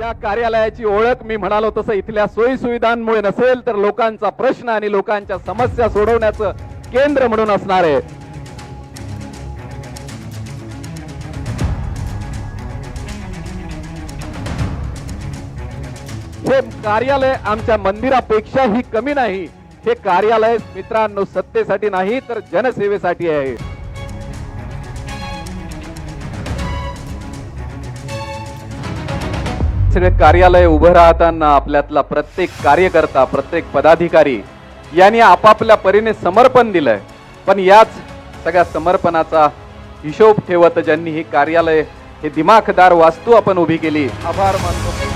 या कार्यालयाची ओळख मी म्हणालो तसं इथल्या सोयी सुविधांमुळे नसेल तर लोकांचा प्रश्न आणि लोकांच्या समस्या सोडवण्याचं केंद्र म्हणून असणार आहे. हे कार्यालय आमच्या मंदिरापेक्षाही कमी नाही. हे कार्यालय मित्रांनो सत्तेसाठी नाही तर जनसेवेसाठी आहे. सगळे कार्यालय उभं राहताना आपल्यातला प्रत्येक कार्यकर्ता प्रत्येक पदाधिकारी यांनी आपापल्या परीने समर्पण दिलंय. पण याच सगळ्या समर्पणाचा हिशोब ठेवत ज्यांनी ही कार्यालय हे दिमाखदार वास्तू आपण उभी केली, आभार मानतो.